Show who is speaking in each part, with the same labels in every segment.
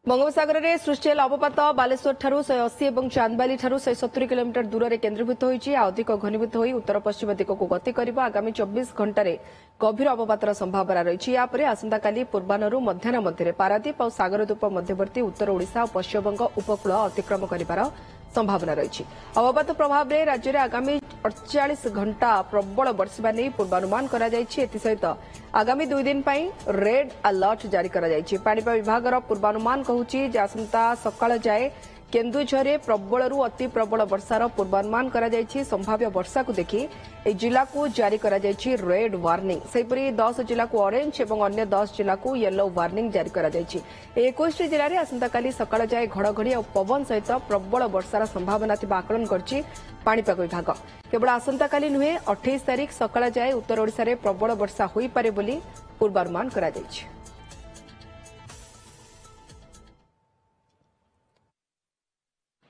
Speaker 1: बंगोपसागर में सृष्टि अवपात बालेश्वर ठारू 180 और चांदबाली ठारू 170 किलोमीटर दूर में केन्द्रीभूत होती अधिक घनीभूत हो उत्तर पश्चिम दिग को गति कर आगामी 24 घंटे गभीर अवपातर संभावना रही यापर आसंताकाली पूर्वाह्न मध्याह्न मध्य पारादीप और सागरद्वीप मध्यवर्ती उत्तर ओडिशा और पश्चिमबंग उपकूल अतिक्रम कर संभावना रही अवपात प्रभाव में राज्य में आगामी 48 घंटा प्रबल बर्षा नहीं पूर्वानुमान सहित आगामी 2 दिन रेड अलर्ट जारी पाणीपाग विभाग पूर्वानुमान कहूछि जे आसंता सकाळ जाए केन्दुझर प्रबलरू अति प्रबल वर्षार पूर्वानुमान संभाव्य वर्षा को देखि ए जिला को जारी रेड वार्निंग सेपरी 10 जिला को ऑरेंज और अन्य 10 जिला को येलो वार्निंग जारी 21 जिले में आसंताकाली सकाळ जाए घड़घड़ी और पवन सहित प्रबल वर्षार संभावना आकलन करछि पाणीपाग विभाग केवल आसंताकाली नुहे 28 तारिख सकाळ जाए उत्तर ओडिशा रे प्रबल वर्षा होई पारे बोली पूर्वानुमान करा जायछि।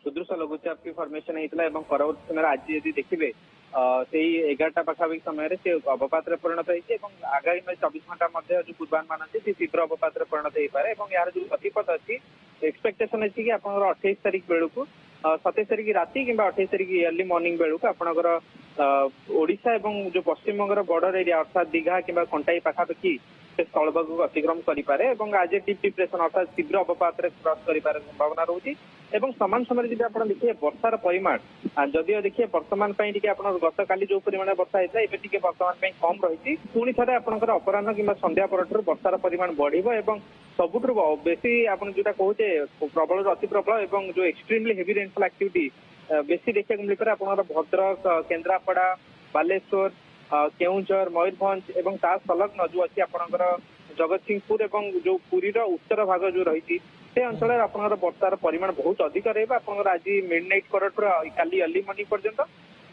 Speaker 2: सुदृश लघुचाप की फर्मेशन होता परवर्त समय आज यदि देखिए से 11टा पाखापाखि समय से अवपात परिणत होती आगामी 24 घंटा मध्य जो पूर्वानुमान अच्छे तीव्र अवपात परिणत हो पाए यार जो गतिपथ अच्छी एक्सपेक्टेशन अच्छी कि आप 28 तारिख बेलू 27 तारिख राति कि 28 तारिख अर्ली मॉर्निंग बेलू आपंकर ओडिशा एवं जो पश्चिमबंगर बॉर्डर एरिया अर्थात दीघा कि कंटाई पाखापाखि से स्थलभाग को अतिक्रम करे आज डीप डिप्रेशन अर्थात तीव्र अवपात क्रॉस कर संभावना रोची सामान समय जब आप देखिए वर्षार परिमाण जदिव देखिए वर्तमान गत काली जो परिमाण वर्षा होता है टे वर्तमान कम रही पुणी थे आपंकर अपराह कि संध्या पर वर्षार परिमाण बढ़ सबुठ बेसी आप जो कहते प्रबल अति प्रबल और जो एक्सट्रीमली हेवी रेनफॉल एक्टिविटी बेसी देखा मिल पारे आप भद्रक केन्द्रापड़ा बालेश्वर केउंझर मयूरभंज और ता संलग्न जो अच्छी आपंकर जगतसिंहपुर और जो पुरीर उत्तर भाग जो रही से अंचल आपंकर वर्षार परिमाण बहुत अधिक रहा आज मिड नाइट करठू काली अर्ली मॉर्निंग पर्यंत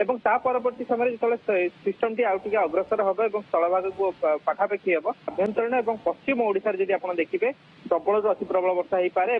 Speaker 2: एवं ता परवर्ती समय जो सिस्टम टी आउटे अग्रसर हम और स्थलभाग को पाखापाखि हम आभ्यंतरीण और पश्चिम ओडिशा जब आप देखिए प्रबल अति प्रबल वर्षा हो पाए।